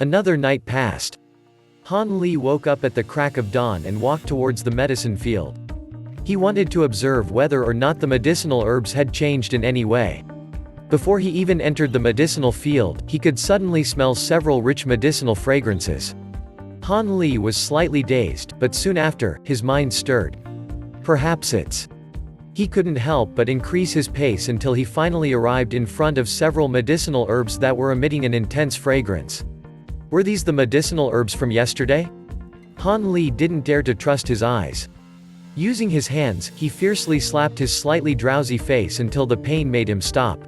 Another night passed. Han Li woke up at the crack of dawn and walked towards the medicine field. He wanted to observe whether or not the medicinal herbs had changed in any way. Before he even entered the medicinal field, he could suddenly smell several rich medicinal fragrances. Han Li was slightly dazed, but soon after, his mind stirred. Perhaps it's... He couldn't help but increase his pace until he finally arrived in front of several medicinal herbs that were emitting an intense fragrance. Were these the medicinal herbs from yesterday? Han Li didn't dare to trust his eyes. Using his hands, he fiercely slapped his slightly drowsy face until the pain made him stop.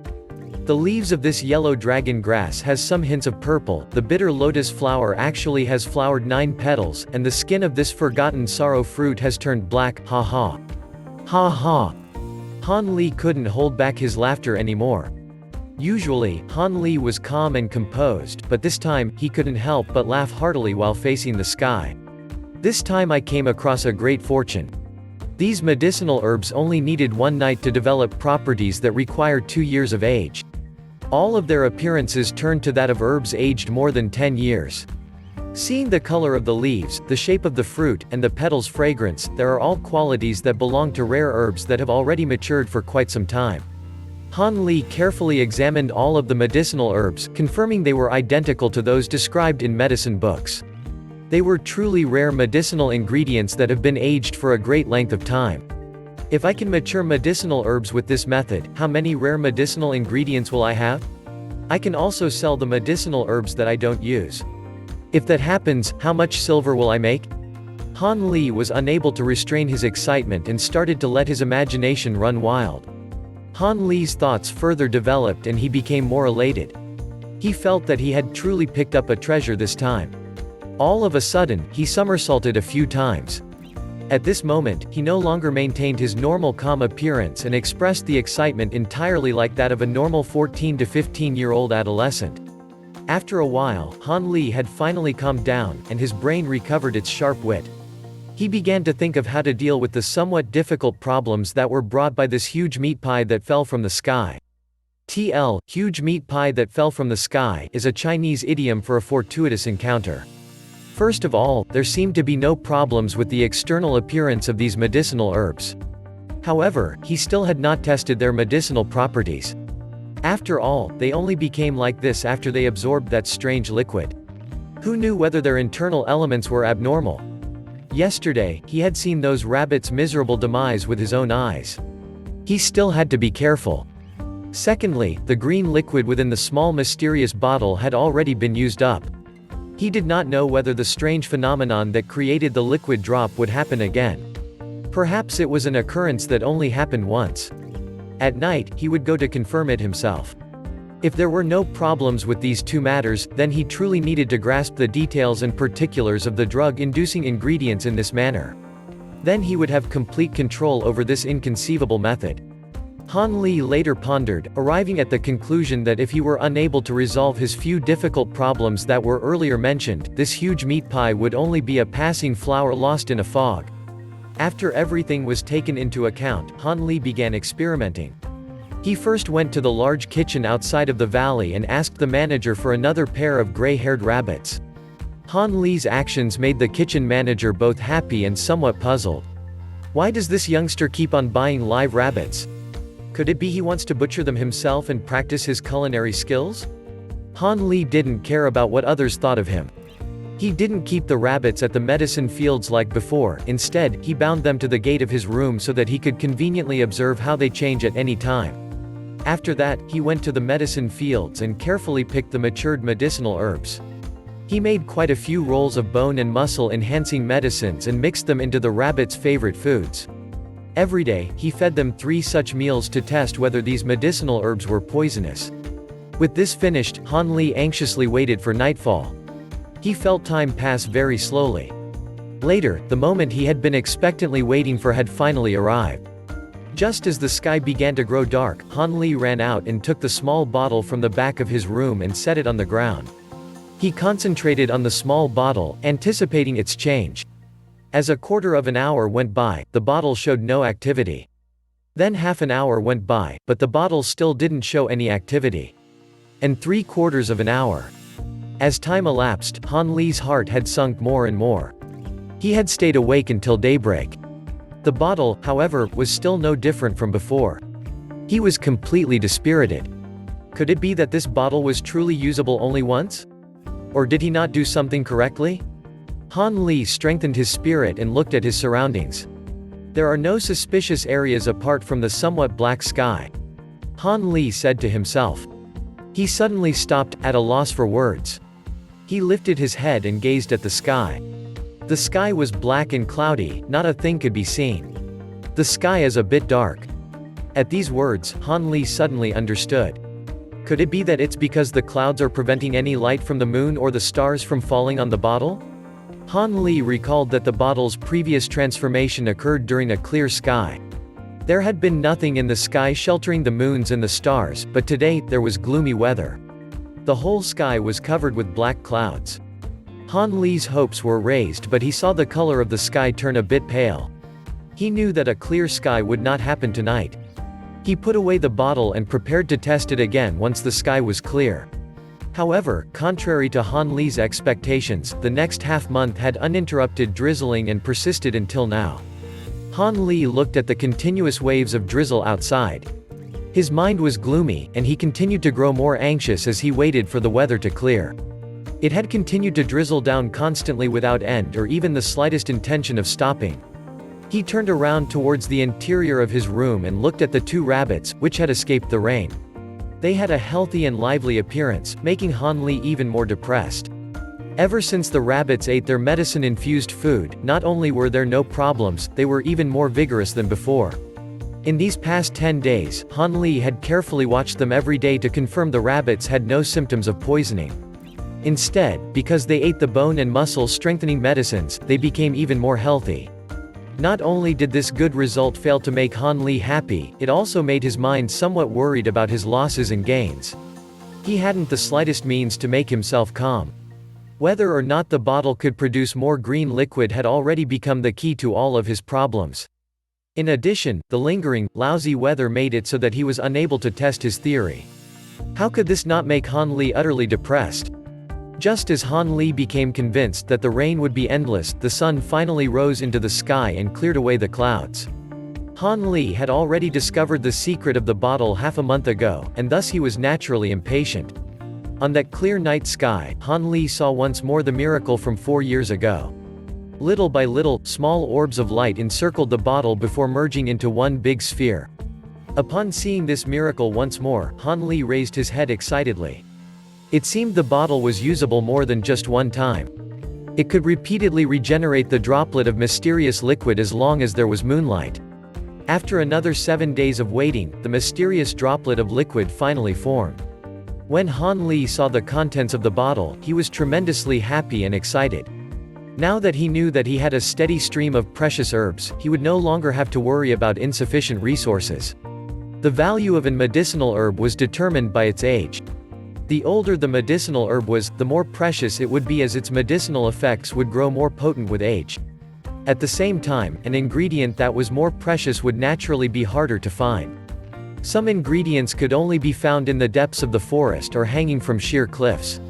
The leaves of this yellow dragon grass has some hints of purple, the bitter lotus flower actually has flowered 9 petals, and the skin of this forgotten sorrow fruit has turned black, ha ha. Ha ha. Han Li couldn't hold back his laughter anymore. Usually, Han Li was calm and composed, but this time, he couldn't help but laugh heartily while facing the sky. This time I came across a great fortune. These medicinal herbs only needed one night to develop properties that required 2 years of age. All of their appearances turned to that of herbs aged more than 10 years. Seeing the color of the leaves, the shape of the fruit, and the petals' fragrance, there are all qualities that belong to rare herbs that have already matured for quite some time. Han Li carefully examined all of the medicinal herbs, confirming they were identical to those described in medicine books. They were truly rare medicinal ingredients that have been aged for a great length of time. If I can mature medicinal herbs with this method, how many rare medicinal ingredients will I have? I can also sell the medicinal herbs that I don't use. If that happens, how much silver will I make? Han Li was unable to restrain his excitement and started to let his imagination run wild. Han Li's thoughts further developed and he became more elated. He felt that he had truly picked up a treasure this time. All of a sudden, he somersaulted a few times. At this moment, he no longer maintained his normal calm appearance and expressed the excitement entirely like that of a normal 14 to 15-year-old adolescent. After a while, Han Li had finally calmed down, and his brain recovered its sharp wit. He began to think of how to deal with the somewhat difficult problems that were brought by this huge meat pie that fell from the sky. Huge meat pie that fell from the sky, is a Chinese idiom for a fortuitous encounter. First of all, there seemed to be no problems with the external appearance of these medicinal herbs. However, he still had not tested their medicinal properties. After all, they only became like this after they absorbed that strange liquid. Who knew whether their internal elements were abnormal? Yesterday, he had seen those rabbits' miserable demise with his own eyes. He still had to be careful. Secondly, the green liquid within the small mysterious bottle had already been used up. He did not know whether the strange phenomenon that created the liquid drop would happen again. Perhaps it was an occurrence that only happened once. At night, he would go to confirm it himself. If there were no problems with these two matters, then he truly needed to grasp the details and particulars of the drug-inducing ingredients in this manner. Then he would have complete control over this inconceivable method. Han Li later pondered, arriving at the conclusion that if he were unable to resolve his few difficult problems that were earlier mentioned, this huge meat pie would only be a passing flower lost in a fog. After everything was taken into account, Han Li began experimenting. He first went to the large kitchen outside of the valley and asked the manager for another pair of gray-haired rabbits. Han Li's actions made the kitchen manager both happy and somewhat puzzled. Why does this youngster keep on buying live rabbits? Could it be he wants to butcher them himself and practice his culinary skills? Han Li didn't care about what others thought of him. He didn't keep the rabbits at the medicine fields like before, instead, he bound them to the gate of his room so that he could conveniently observe how they change at any time. After that, he went to the medicine fields and carefully picked the matured medicinal herbs. He made quite a few rolls of bone and muscle-enhancing medicines and mixed them into the rabbits' favorite foods. Every day, he fed them 3 such meals to test whether these medicinal herbs were poisonous. With this finished, Han Li anxiously waited for nightfall. He felt time pass very slowly. Later, the moment he had been expectantly waiting for had finally arrived. Just as the sky began to grow dark, Han Li ran out and took the small bottle from the back of his room and set it on the ground. He concentrated on the small bottle, anticipating its change. As a quarter of an hour went by, the bottle showed no activity. Then half an hour went by, but the bottle still didn't show any activity. And 3/4 of an hour. As time elapsed, Han Li's heart had sunk more and more. He had stayed awake until daybreak. The bottle, however, was still no different from before. He was completely dispirited. Could it be that this bottle was truly usable only once? Or did he not do something correctly? Han Li strengthened his spirit and looked at his surroundings. There are no suspicious areas apart from the somewhat black sky. Han Li said to himself. He suddenly stopped, at a loss for words. He lifted his head and gazed at the sky. The sky was black and cloudy, not a thing could be seen. The sky is a bit dark. At these words, Han Li suddenly understood. Could it be that it's because the clouds are preventing any light from the moon or the stars from falling on the bottle? Han Li recalled that the bottle's previous transformation occurred during a clear sky. There had been nothing in the sky sheltering the moons and the stars, but today, there was gloomy weather. The whole sky was covered with black clouds. Han Li's hopes were raised, but he saw the color of the sky turn a bit pale. He knew that a clear sky would not happen tonight. He put away the bottle and prepared to test it again once the sky was clear. However, contrary to Han Li's expectations, the next half-month had uninterrupted drizzling and persisted until now. Han Li looked at the continuous waves of drizzle outside. His mind was gloomy, and he continued to grow more anxious as he waited for the weather to clear. It had continued to drizzle down constantly without end or even the slightest intention of stopping. He turned around towards the interior of his room and looked at the two rabbits, which had escaped the rain. They had a healthy and lively appearance, making Han Li even more depressed. Ever since the rabbits ate their medicine-infused food, not only were there no problems, they were even more vigorous than before. In these past 10 days, Han Li had carefully watched them every day to confirm the rabbits had no symptoms of poisoning. Instead, because they ate the bone and muscle-strengthening medicines, they became even more healthy. Not only did this good result fail to make Han Li happy, it also made his mind somewhat worried about his losses and gains. He hadn't the slightest means to make himself calm. Whether or not the bottle could produce more green liquid had already become the key to all of his problems. In addition, the lingering, lousy weather made it so that he was unable to test his theory. How could this not make Han Li utterly depressed? Just as Han Li became convinced that the rain would be endless, the sun finally rose into the sky and cleared away the clouds. Han Li had already discovered the secret of the bottle half a month ago, and thus he was naturally impatient. On that clear night sky, Han Li saw once more the miracle from 4 years ago. Little by little, small orbs of light encircled the bottle before merging into one big sphere. Upon seeing this miracle once more, Han Li raised his head excitedly. It seemed the bottle was usable more than just one time. It could repeatedly regenerate the droplet of mysterious liquid as long as there was moonlight. After another 7 days of waiting, the mysterious droplet of liquid finally formed. When Han Li saw the contents of the bottle, he was tremendously happy and excited. Now that he knew that he had a steady stream of precious herbs, he would no longer have to worry about insufficient resources. The value of a medicinal herb was determined by its age. The older the medicinal herb was, the more precious it would be as its medicinal effects would grow more potent with age. At the same time, an ingredient that was more precious would naturally be harder to find. Some ingredients could only be found in the depths of the forest or hanging from sheer cliffs.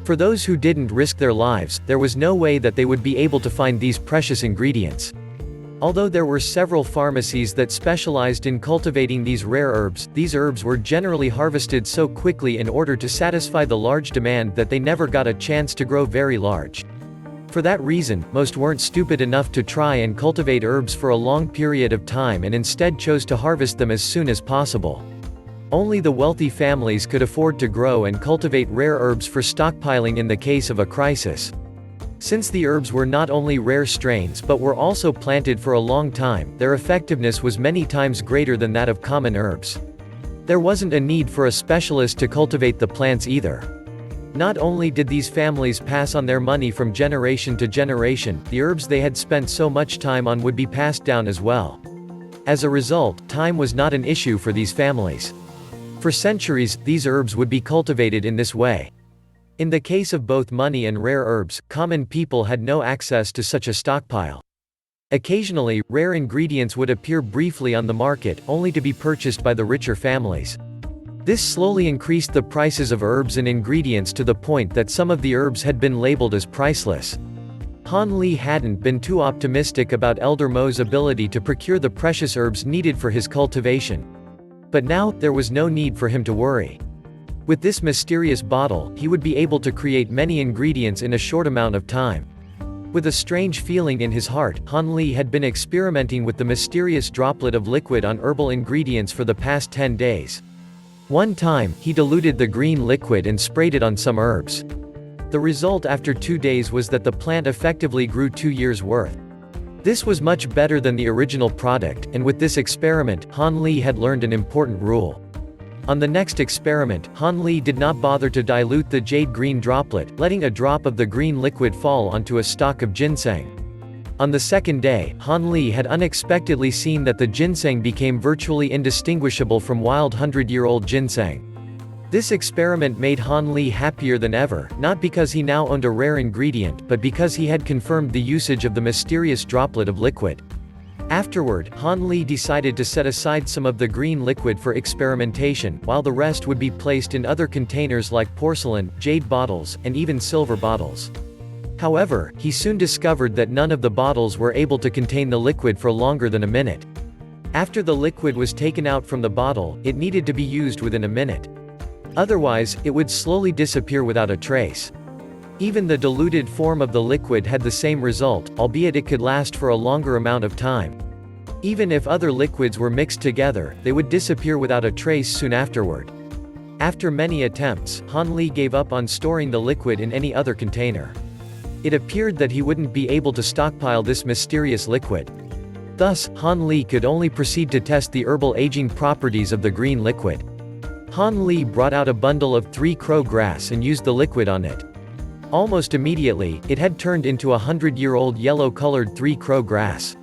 For those who didn't risk their lives, there was no way that they would be able to find these precious ingredients. Although there were several pharmacies that specialized in cultivating these rare herbs, these herbs were generally harvested so quickly in order to satisfy the large demand that they never got a chance to grow very large. For that reason, most weren't stupid enough to try and cultivate herbs for a long period of time and instead chose to harvest them as soon as possible. Only the wealthy families could afford to grow and cultivate rare herbs for stockpiling in the case of a crisis. Since the herbs were not only rare strains but were also planted for a long time, their effectiveness was many times greater than that of common herbs. There wasn't a need for a specialist to cultivate the plants either. Not only did these families pass on their money from generation to generation, the herbs they had spent so much time on would be passed down as well. As a result, time was not an issue for these families. For centuries, these herbs would be cultivated in this way. In the case of both money and rare herbs, common people had no access to such a stockpile. Occasionally, rare ingredients would appear briefly on the market, only to be purchased by the richer families. This slowly increased the prices of herbs and ingredients to the point that some of the herbs had been labeled as priceless. Han Li hadn't been too optimistic about Elder Mo's ability to procure the precious herbs needed for his cultivation. But now, there was no need for him to worry. With this mysterious bottle, he would be able to create many ingredients in a short amount of time. With a strange feeling in his heart, Han Li had been experimenting with the mysterious droplet of liquid on herbal ingredients for the past 10 days. One time, he diluted the green liquid and sprayed it on some herbs. The result after 2 days was that the plant effectively grew 2 years' worth. This was much better than the original product, and with this experiment, Han Li had learned an important rule. On the next experiment, Han Li did not bother to dilute the jade green droplet, letting a drop of the green liquid fall onto a stalk of ginseng. On the second day, Han Li had unexpectedly seen that the ginseng became virtually indistinguishable from wild 100-year-old ginseng. This experiment made Han Li happier than ever, not because he now owned a rare ingredient, but because he had confirmed the usage of the mysterious droplet of liquid. Afterward, Han Li decided to set aside some of the green liquid for experimentation, while the rest would be placed in other containers like porcelain, jade bottles, and even silver bottles. However, he soon discovered that none of the bottles were able to contain the liquid for longer than a minute. After the liquid was taken out from the bottle, it needed to be used within a minute. Otherwise, it would slowly disappear without a trace. Even the diluted form of the liquid had the same result, albeit it could last for a longer amount of time. Even if other liquids were mixed together, they would disappear without a trace soon afterward. After many attempts, Han Li gave up on storing the liquid in any other container. It appeared that he wouldn't be able to stockpile this mysterious liquid. Thus, Han Li could only proceed to test the herbal aging properties of the green liquid. Han Li brought out a bundle of 3 crow grass and used the liquid on it. Almost immediately, it had turned into a 100-year-old yellow-colored 3 crow grass.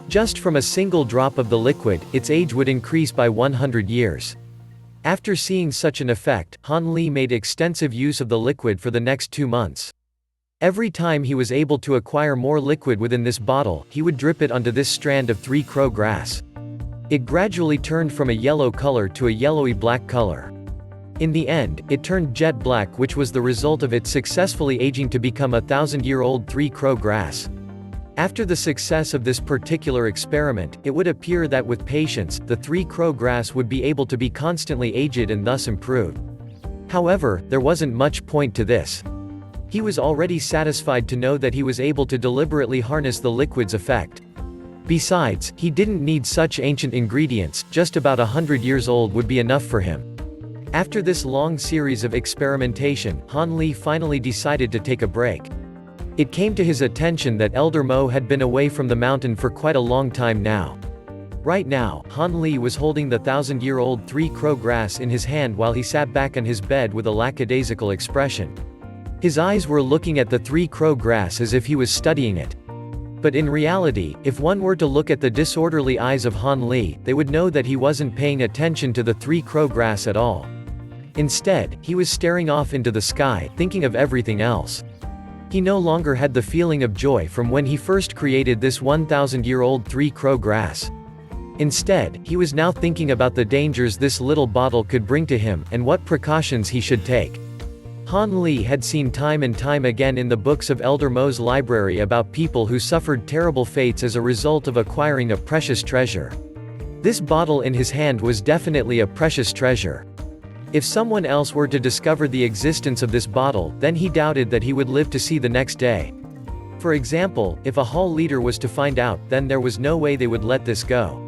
Just from a single drop of the liquid, its age would increase by 100 years. After seeing such an effect, Han Li made extensive use of the liquid for the next 2 months. Every time he was able to acquire more liquid within this bottle, he would drip it onto this strand of 3 crow grass. It gradually turned from a yellow color to a yellowy black color. In the end, it turned jet black, which was the result of it successfully aging to become a 1,000-year-old 3 crow grass. After the success of this particular experiment, it would appear that with patience, the 3 crow grass would be able to be constantly aged and thus improved. However, there wasn't much point to this. He was already satisfied to know that he was able to deliberately harness the liquid's effect. Besides, he didn't need such ancient ingredients, just about 100 years old would be enough for him. After this long series of experimentation, Han Li finally decided to take a break. It came to his attention that Elder Mo had been away from the mountain for quite a long time now. Right now, Han Li was holding the 1,000-year-old 3 crow grass in his hand while he sat back on his bed with a lackadaisical expression. His eyes were looking at the 3 crow grass as if he was studying it. But in reality, if one were to look at the disorderly eyes of Han Li, they would know that he wasn't paying attention to the 3 crow grass at all. Instead, he was staring off into the sky, thinking of everything else. He no longer had the feeling of joy from when he first created this 1,000-year-old 3 crow grass. Instead, he was now thinking about the dangers this little bottle could bring to him, and what precautions he should take. Han Li had seen time and time again in the books of Elder Mo's library about people who suffered terrible fates as a result of acquiring a precious treasure. This bottle in his hand was definitely a precious treasure. If someone else were to discover the existence of this bottle, then he doubted that he would live to see the next day. For example, if a hall leader was to find out, then there was no way they would let this go.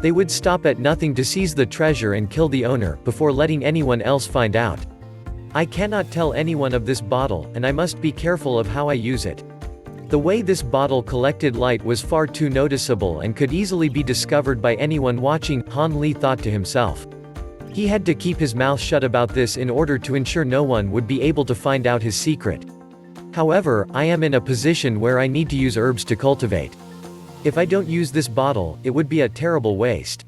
They would stop at nothing to seize the treasure and kill the owner, before letting anyone else find out. I cannot tell anyone of this bottle, and I must be careful of how I use it. The way this bottle collected light was far too noticeable and could easily be discovered by anyone watching, Han Li thought to himself. He had to keep his mouth shut about this in order to ensure no one would be able to find out his secret. However, I am in a position where I need to use herbs to cultivate. If I don't use this bottle, it would be a terrible waste.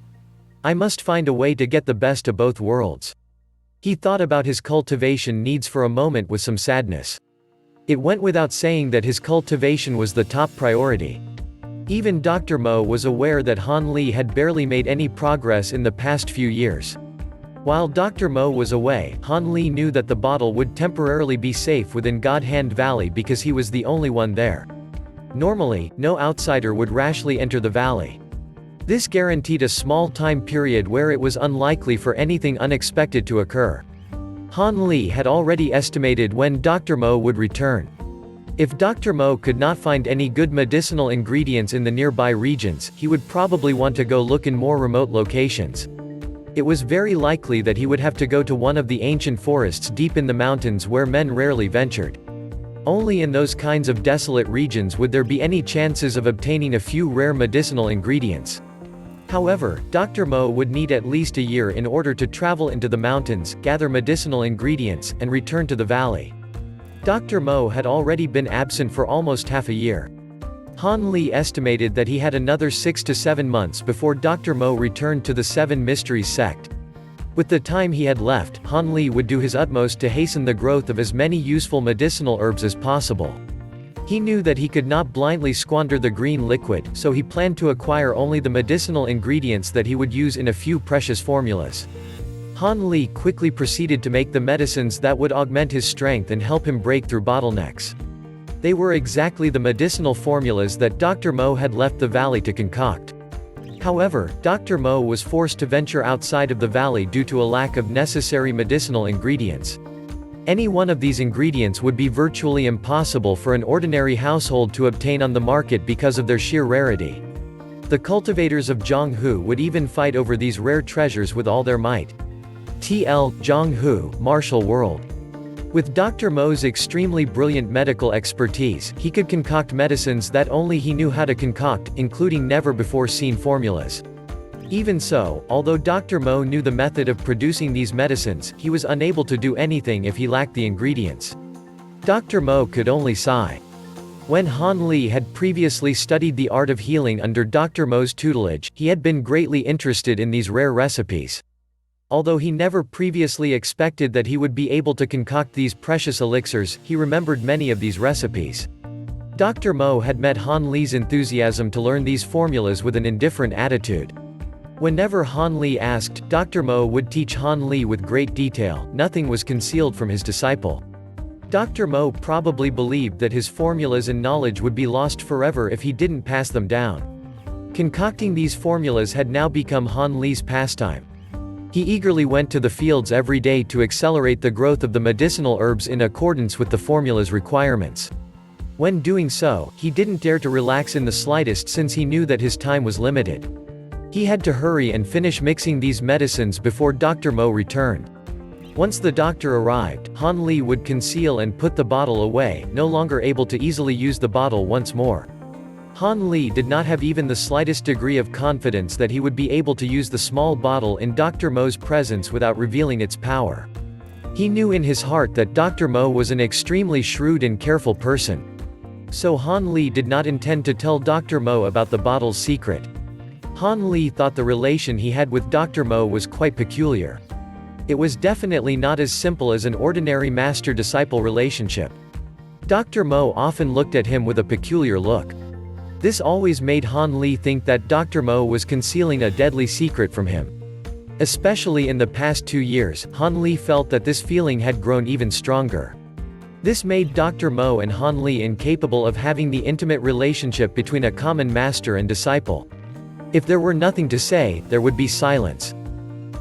I must find a way to get the best of both worlds. He thought about his cultivation needs for a moment with some sadness. It went without saying that his cultivation was the top priority. Even Dr. Mo was aware that Han Li had barely made any progress in the past few years. While Dr. Mo was away, Han Li knew that the bottle would temporarily be safe within God Hand Valley because he was the only one there. Normally, no outsider would rashly enter the valley. This guaranteed a small time period where it was unlikely for anything unexpected to occur. Han Li had already estimated when Dr. Mo would return. If Dr. Mo could not find any good medicinal ingredients in the nearby regions, he would probably want to go look in more remote locations. It was very likely that he would have to go to one of the ancient forests deep in the mountains where men rarely ventured. Only in those kinds of desolate regions would there be any chances of obtaining a few rare medicinal ingredients. However, Dr. Mo would need at least a year in order to travel into the mountains, gather medicinal ingredients, and return to the valley. Dr. Mo had already been absent for almost half a year. Han Li estimated that he had another 6 to 7 months before Dr. Mo returned to the Seven Mysteries sect. With the time he had left, Han Li would do his utmost to hasten the growth of as many useful medicinal herbs as possible. He knew that he could not blindly squander the green liquid, so he planned to acquire only the medicinal ingredients that he would use in a few precious formulas. Han Li quickly proceeded to make the medicines that would augment his strength and help him break through bottlenecks. They were exactly the medicinal formulas that Dr. Mo had left the valley to concoct. However, Dr. Mo was forced to venture outside of the valley due to a lack of necessary medicinal ingredients. Any one of these ingredients would be virtually impossible for an ordinary household to obtain on the market because of their sheer rarity. The cultivators of Jiang Hu would even fight over these rare treasures with all their might. TL, Jiang Hu, Martial World. With Dr. Mo's extremely brilliant medical expertise, he could concoct medicines that only he knew how to concoct, including never-before-seen formulas. Even so, although Dr. Mo knew the method of producing these medicines, he was unable to do anything if he lacked the ingredients. Dr. Mo could only sigh. When Han Li had previously studied the art of healing under Dr. Mo's tutelage, he had been greatly interested in these rare recipes. Although he never previously expected that he would be able to concoct these precious elixirs, he remembered many of these recipes. Dr. Mo had met Han Li's enthusiasm to learn these formulas with an indifferent attitude. Whenever Han Li asked, Dr. Mo would teach Han Li with great detail. Nothing was concealed from his disciple. Dr. Mo probably believed that his formulas and knowledge would be lost forever if he didn't pass them down. Concocting these formulas had now become Han Li's pastime. He eagerly went to the fields every day to accelerate the growth of the medicinal herbs in accordance with the formula's requirements. When doing so, he didn't dare to relax in the slightest since he knew that his time was limited. He had to hurry and finish mixing these medicines before Dr. Mo returned. Once the doctor arrived, Han Li would conceal and put the bottle away, no longer able to easily use the bottle once more. Han Li did not have even the slightest degree of confidence that he would be able to use the small bottle in Dr. Mo's presence without revealing its power. He knew in his heart that Dr. Mo was an extremely shrewd and careful person. So Han Li did not intend to tell Dr. Mo about the bottle's secret. Han Li thought the relation he had with Dr. Mo was quite peculiar. It was definitely not as simple as an ordinary master-disciple relationship. Dr. Mo often looked at him with a peculiar look. This always made Han Li think that Dr. Mo was concealing a deadly secret from him. Especially in the past 2 years, Han Li felt that this feeling had grown even stronger. This made Dr. Mo and Han Li incapable of having the intimate relationship between a common master and disciple. If there were nothing to say, there would be silence.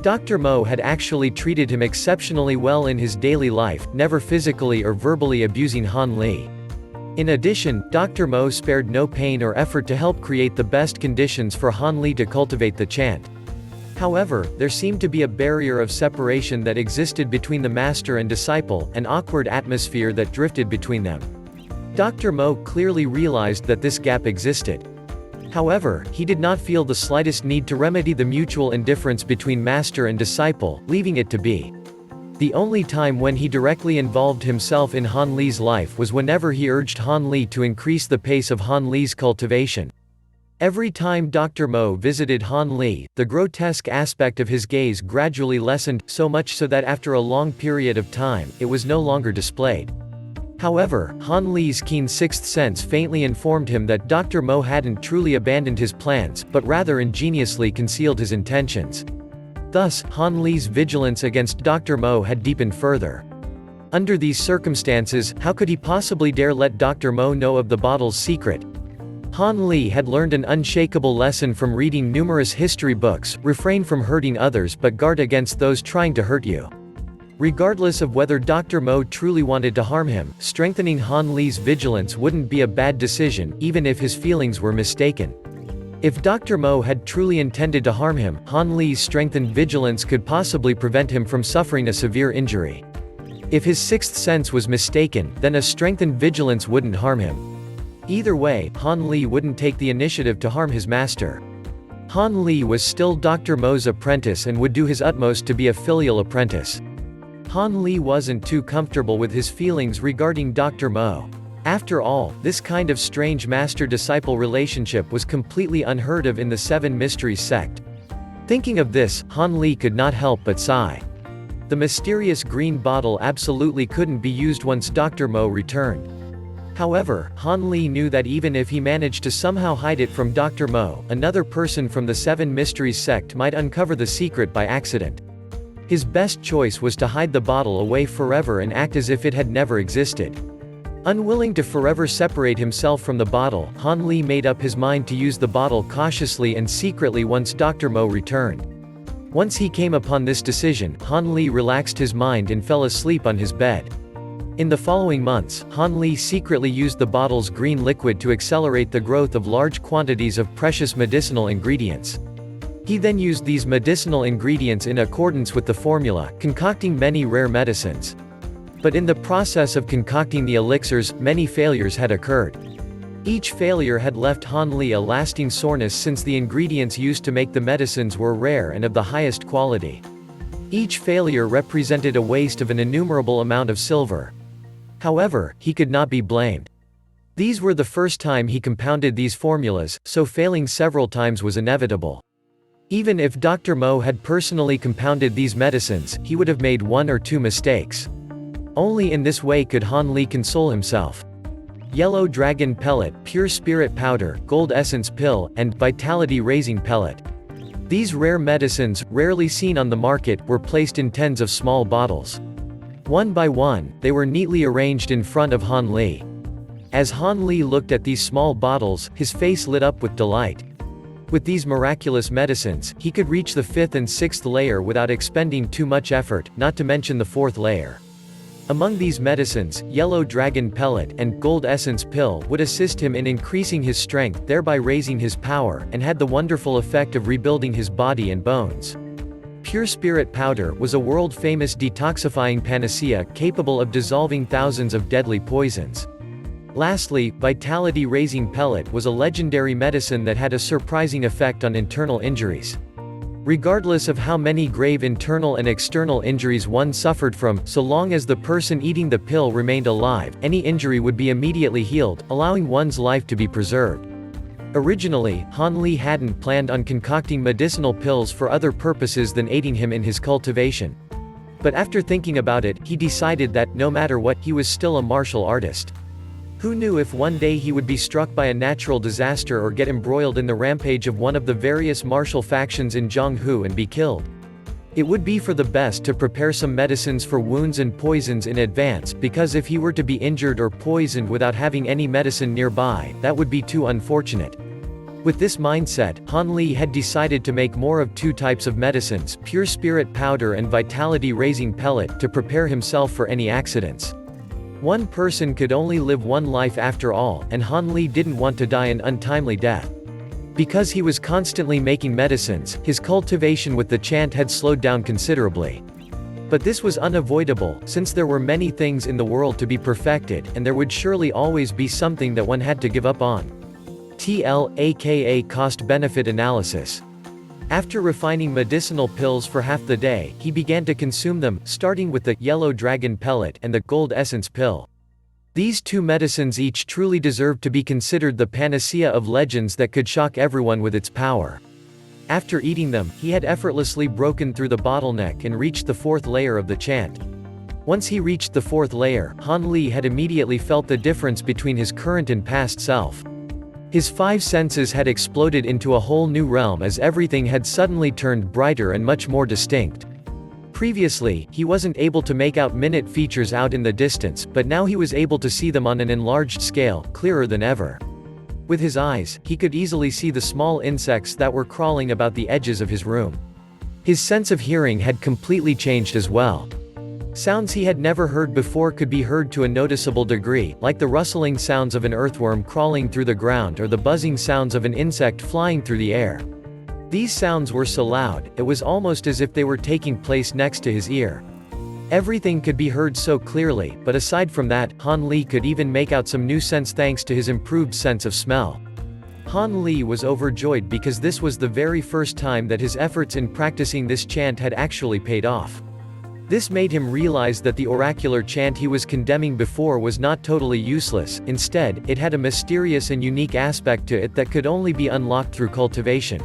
Dr. Mo had actually treated him exceptionally well in his daily life, never physically or verbally abusing Han Li. In addition, Dr. Mo spared no pain or effort to help create the best conditions for Han Li to cultivate the chant. However, there seemed to be a barrier of separation that existed between the master and disciple, an awkward atmosphere that drifted between them. Dr. Mo clearly realized that this gap existed. However, he did not feel the slightest need to remedy the mutual indifference between master and disciple, leaving it to be. The only time when he directly involved himself in Han Li's life was whenever he urged Han Li to increase the pace of Han Li's cultivation. Every time Dr. Mo visited Han Li, the grotesque aspect of his gaze gradually lessened, so much so that after a long period of time, it was no longer displayed. However, Han Li's keen sixth sense faintly informed him that Dr. Mo hadn't truly abandoned his plans, but rather ingeniously concealed his intentions. Thus, Han Li's vigilance against Dr. Mo had deepened further. Under these circumstances, how could he possibly dare let Dr. Mo know of the bottle's secret? Han Li had learned an unshakable lesson from reading numerous history books: refrain from hurting others but guard against those trying to hurt you. Regardless of whether Dr. Mo truly wanted to harm him, strengthening Han Li's vigilance wouldn't be a bad decision, even if his feelings were mistaken. If Dr. Mo had truly intended to harm him, Han Li's strengthened vigilance could possibly prevent him from suffering a severe injury. If his sixth sense was mistaken, then a strengthened vigilance wouldn't harm him. Either way, Han Li wouldn't take the initiative to harm his master. Han Li was still Dr. Mo's apprentice and would do his utmost to be a filial apprentice. Han Li wasn't too comfortable with his feelings regarding Dr. Mo. After all, this kind of strange master-disciple relationship was completely unheard of in the Seven Mysteries sect. Thinking of this, Han Li could not help but sigh. The mysterious green bottle absolutely couldn't be used once Dr. Mo returned. However, Han Li knew that even if he managed to somehow hide it from Dr. Mo, another person from the Seven Mysteries sect might uncover the secret by accident. His best choice was to hide the bottle away forever and act as if it had never existed. Unwilling to forever separate himself from the bottle, Han Li made up his mind to use the bottle cautiously and secretly once Dr. Mo returned. Once he came upon this decision, Han Li relaxed his mind and fell asleep on his bed. In the following months, Han Li secretly used the bottle's green liquid to accelerate the growth of large quantities of precious medicinal ingredients. He then used these medicinal ingredients in accordance with the formula, concocting many rare medicines. But in the process of concocting the elixirs, many failures had occurred. Each failure had left Han Li a lasting soreness since the ingredients used to make the medicines were rare and of the highest quality. Each failure represented a waste of an innumerable amount of silver. However, he could not be blamed. These were the first time he compounded these formulas, so failing several times was inevitable. Even if Dr. Mo had personally compounded these medicines, he would have made one or two mistakes. Only in this way could Han Li console himself. Yellow Dragon Pellet, Pure Spirit Powder, Gold Essence Pill, and Vitality Raising Pellet. These rare medicines, rarely seen on the market, were placed in tens of small bottles. One by one, they were neatly arranged in front of Han Li. As Han Li looked at these small bottles, his face lit up with delight. With these miraculous medicines, he could reach the fifth and sixth layer without expending too much effort, not to mention the fourth layer. Among these medicines, Yellow Dragon Pellet and Gold Essence Pill would assist him in increasing his strength, thereby raising his power, and had the wonderful effect of rebuilding his body and bones. Pure Spirit Powder was a world-famous detoxifying panacea capable of dissolving thousands of deadly poisons. Lastly, Vitality Raising Pellet was a legendary medicine that had a surprising effect on internal injuries. Regardless of how many grave internal and external injuries one suffered from, so long as the person eating the pill remained alive, any injury would be immediately healed, allowing one's life to be preserved. Originally, Han Li hadn't planned on concocting medicinal pills for other purposes than aiding him in his cultivation. But after thinking about it, he decided that, no matter what, he was still a martial artist. Who knew if one day he would be struck by a natural disaster or get embroiled in the rampage of one of the various martial factions in Jiang Hu and be killed? It would be for the best to prepare some medicines for wounds and poisons in advance, because if he were to be injured or poisoned without having any medicine nearby, that would be too unfortunate. With this mindset, Han Li had decided to make more of two types of medicines, Pure Spirit Powder and Vitality Raising Pellet, to prepare himself for any accidents. One person could only live one life after all, and Han Li didn't want to die an untimely death. Because he was constantly making medicines, his cultivation with the chant had slowed down considerably. But this was unavoidable, since there were many things in the world to be perfected, and there would surely always be something that one had to give up on. TL, aka cost-benefit analysis. After refining medicinal pills for half the day, he began to consume them, starting with the Yellow Dragon Pellet and the Gold Essence Pill. These two medicines each truly deserved to be considered the panacea of legends that could shock everyone with its power. After eating them, he had effortlessly broken through the bottleneck and reached the fourth layer of the chant. Once he reached the fourth layer, Han Li had immediately felt the difference between his current and past self. His five senses had exploded into a whole new realm as everything had suddenly turned brighter and much more distinct. Previously, he wasn't able to make out minute features out in the distance, but now he was able to see them on an enlarged scale, clearer than ever. With his eyes, he could easily see the small insects that were crawling about the edges of his room. His sense of hearing had completely changed as well. Sounds he had never heard before could be heard to a noticeable degree, like the rustling sounds of an earthworm crawling through the ground or the buzzing sounds of an insect flying through the air. These sounds were so loud, it was almost as if they were taking place next to his ear. Everything could be heard so clearly, but aside from that, Han Li could even make out some new scents thanks to his improved sense of smell. Han Li was overjoyed because this was the very first time that his efforts in practicing this chant had actually paid off. This made him realize that the oracular chant he was condemning before was not totally useless. Instead, it had a mysterious and unique aspect to it that could only be unlocked through cultivation.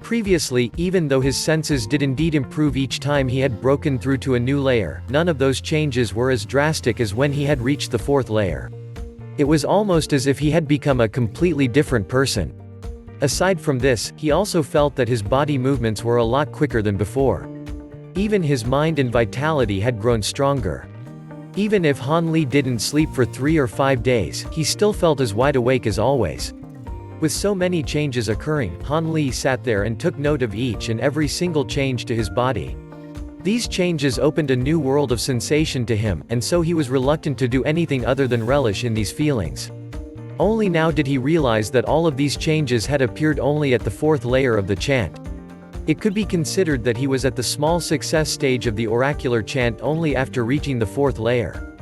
Previously, even though his senses did indeed improve each time he had broken through to a new layer, none of those changes were as drastic as when he had reached the fourth layer. It was almost as if he had become a completely different person. Aside from this, he also felt that his body movements were a lot quicker than before. Even his mind and vitality had grown stronger. Even if Han Li didn't sleep for 3 or 5 days, he still felt as wide awake as always. With so many changes occurring, Han Li sat there and took note of each and every single change to his body. These changes opened a new world of sensation to him, and so he was reluctant to do anything other than relish in these feelings. Only now did he realize that all of these changes had appeared only at the fourth layer of the chant. It could be considered that he was at the small success stage of the oracular chant only after reaching the fourth layer.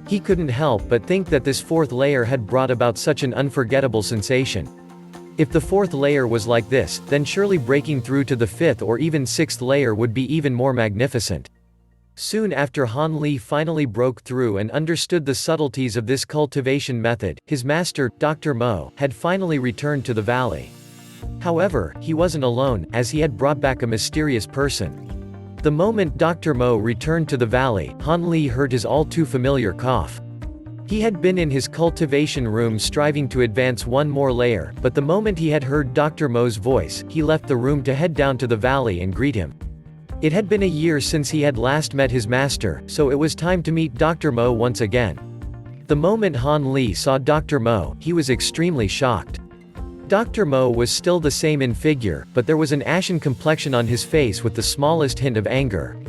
He couldn't help but think that this fourth layer had brought about such an unforgettable sensation. If the fourth layer was like this, then surely breaking through to the fifth or even sixth layer would be even more magnificent. Soon after Han Li finally broke through and understood the subtleties of this cultivation method, his master, Dr. Mo, had finally returned to the valley. However, he wasn't alone, as he had brought back a mysterious person. The moment Dr. Mo returned to the valley, Han Li heard his all-too-familiar cough. He had been in his cultivation room striving to advance one more layer, but the moment he had heard Dr. Mo's voice, he left the room to head down to the valley and greet him. It had been a year since he had last met his master, so it was time to meet Dr. Mo once again. The moment Han Li saw Dr. Mo, he was extremely shocked. Dr. Mo was still the same in figure, but there was an ashen complexion on his face with the smallest hint of anger.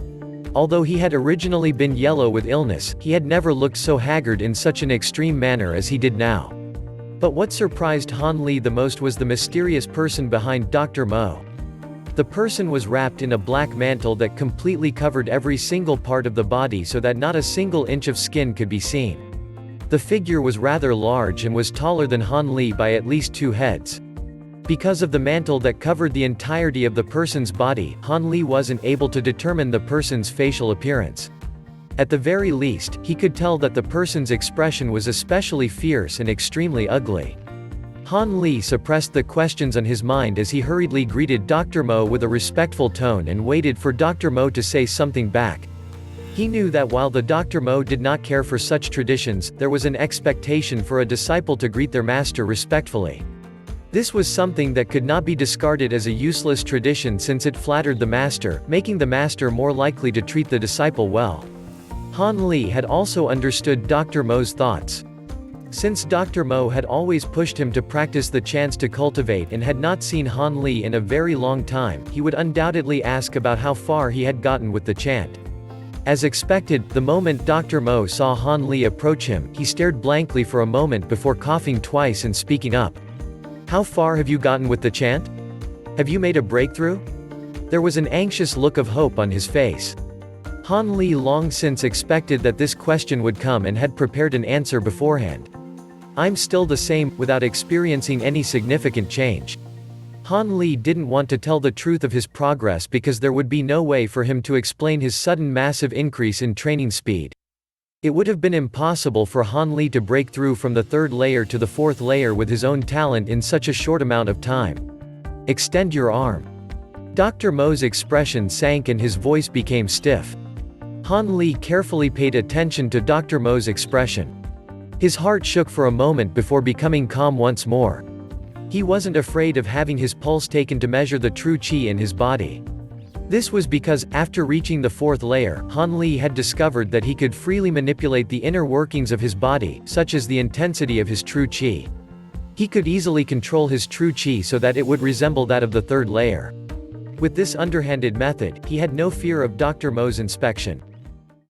Although he had originally been yellow with illness, he had never looked so haggard in such an extreme manner as he did now. But what surprised Han Li the most was the mysterious person behind Dr. Mo. The person was wrapped in a black mantle that completely covered every single part of the body so that not a single inch of skin could be seen. The figure was rather large and was taller than Han Li by at least 2 heads. Because of the mantle that covered the entirety of the person's body, Han Li wasn't able to determine the person's facial appearance. At the very least, he could tell that the person's expression was especially fierce and extremely ugly. Han Li suppressed the questions on his mind as he hurriedly greeted Dr. Mo with a respectful tone and waited for Dr. Mo to say something back. He knew that while the Dr. Mo did not care for such traditions, there was an expectation for a disciple to greet their master respectfully. This was something that could not be discarded as a useless tradition since it flattered the master, making the master more likely to treat the disciple well. Han Li had also understood Dr. Mo's thoughts. Since Dr. Mo had always pushed him to practice the chants to cultivate and had not seen Han Li in a very long time, he would undoubtedly ask about how far he had gotten with the chant. As expected, the moment Dr. Mo saw Han Li approach him, he stared blankly for a moment before coughing twice and speaking up. "How far have you gotten with the chant? Have you made a breakthrough?" There was an anxious look of hope on his face. Han Li long since expected that this question would come and had prepared an answer beforehand. "I'm still the same, without experiencing any significant change." Han Li didn't want to tell the truth of his progress because there would be no way for him to explain his sudden massive increase in training speed. It would have been impossible for Han Li to break through from the 3rd layer to the 4th layer with his own talent in such a short amount of time. "Extend your arm." Dr. Mo's expression sank and his voice became stiff. Han Li carefully paid attention to Dr. Mo's expression. His heart shook for a moment before becoming calm once more. He wasn't afraid of having his pulse taken to measure the true qi in his body. This was because, after reaching the fourth layer, Han Li had discovered that he could freely manipulate the inner workings of his body, such as the intensity of his true qi. He could easily control his true qi so that it would resemble that of the third layer. With this underhanded method, he had no fear of Dr. Mo's inspection.